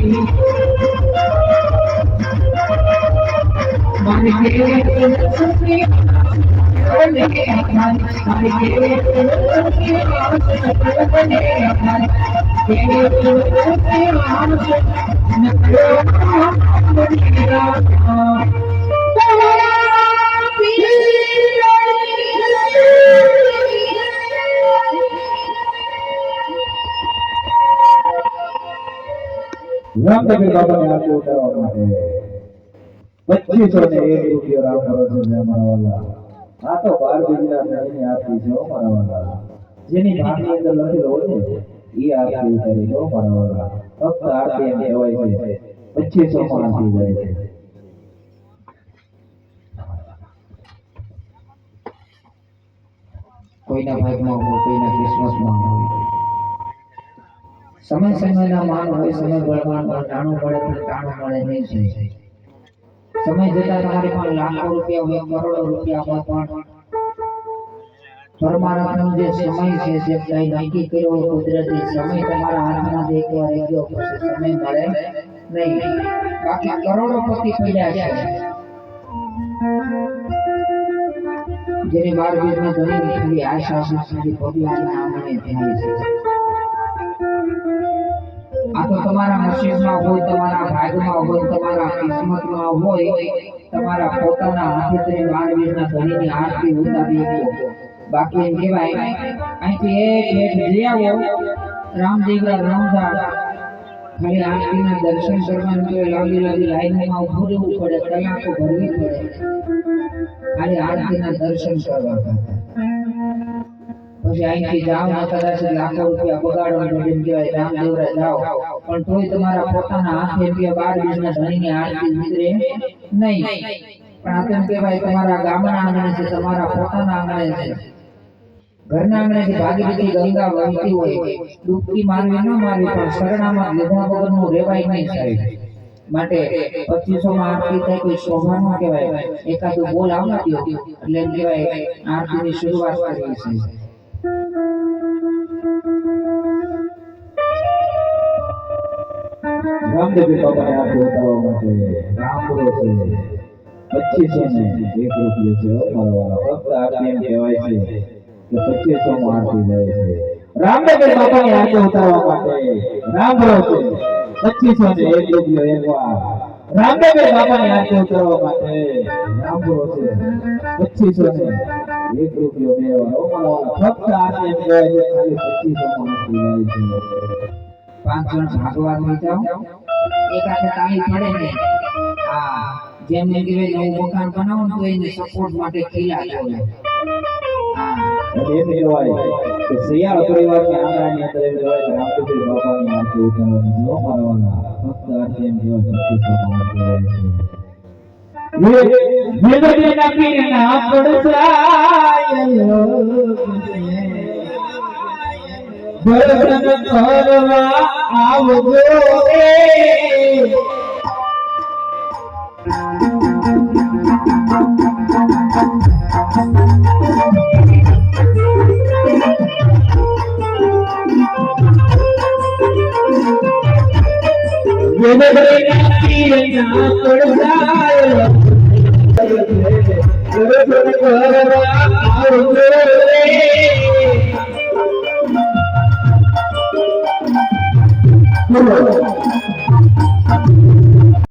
Thank you. Ramdev બાબાને આરતી ઉતારવા માટે 2501 રૂપિયો રામ ભરોસે છે અમારા વાલા. આ તો 12 બીજના ધણીની આરતી છે અમારા વાલા. જેની ભાગની અંદર લખેલો હોય ને એ આરતી ઉતારી લો અમારા વાલા. ફક્ત આરતી એમ કહેવાય છે 2500 માં આરતી જાય છે. કોઈના ભાગમાં હોય, કોઈના ક્રિસમસમાં હોય, સમય સમયના માન હોય, સમય બળવાન હોય, ટાણું મળે તો ટાણું મળે નહીં છે. સમય જતા તમારી પાસે લાખો રૂપિયા હોય, કરોડો રૂપિયા હોય, પણ પરમાત્માનો જે સમય છે જે કઈ નક્કી કર્યો હોય કુદરતી સમય તમારા હાથમાં એક વાર ગયો પછી સમય મળે નહીં. બાકી કરોડોપતિ પડ્યા છે જેની 12 બીજમાં ઘણી નીકળી આશા સારી ભગવાનના આંગણે થાય છે. આ તો તમારા નસીબમાં હોય, તમારા ભાગમાં હોય, તમારા કિસ્મતમાં હોય, તમારા પોતાના હાથેથી 12 બીજના ધણીની આરતી ઉતારી દો. બાકી એમ કહેવાય અહીંથી એક જઈ આવો રામદેવરા રામધા ખાલી આરતીના દર્શન કરવાનું તો લાંબી લાઈનમાં ઊભું રહેવું પડે, કલાકો ભરવી પડે ખાલી આરતીના દર્શન કરવા. પછી અહીંથી જાઓ ને કદાચ લાખો રૂપિયા બગાડો જેમ કહેવાય રામદેવરા જાઓ, પણ તોય તમારા પોતાના હાથે 12 બીજના ધણીની આરતી નીકળે નહીં. પણ આ તેમ કહેવાય તમારા ગામના આંગણે છે, તમારા પોતાના આંગણે છે, ઘરના આંગણેથી ભાગીરથી ગંગા વહેતી હોય, ડૂબકી મારવી ન મારવી પણ શરણામાં લીધા વગરનું રહેવાય નહીં સાહેબ. માટે 2500 માં આરતી થાય કોઈ શોભા ન કહેવાય. એકાદું બોલ આવતી એટલે એમ કહેવાય આરતીની શરૂઆત કરવી છે. રામદેવ બાબાને આરતી ઉતારવા માટે રામ ભરોસે 2501 રૂપિયો છે અમારા વાલા. ફક્ત આરતી એમ કહેવાય છે 2500 માં આરતી જાય છે. રામદેવ બાબાની આરતી ઉતારવા માટે રામ ભરોસે 2501 રૂપિયો એકવાર. રામદેવ બાબાની આરતી ઉતારવા માટે રામ ભરોસે 2501 રૂપિયો બે વાર અમારા વાલા. ફક્ત આરતી એમ કહેવાય છે ખાલી 2500 માં આરતી જાય છે. 5 જણ ભાગવા થઈ જાઓ, એક હાથે તાળી પડે ને આ જેમ એમ કહેવાય નવું મકાન બનાવો તો એને સપોર્ટ માટે ખીલા જોડે. એમ કહેવાય કે સિયાળ પરિવારની આંગણાની અંદર એમ કહેવાય કે રામદેવ બાબાની આરતી ઉતારવાની જો મારવાના. ફક્ત આરતી એમ કહેવાય 2500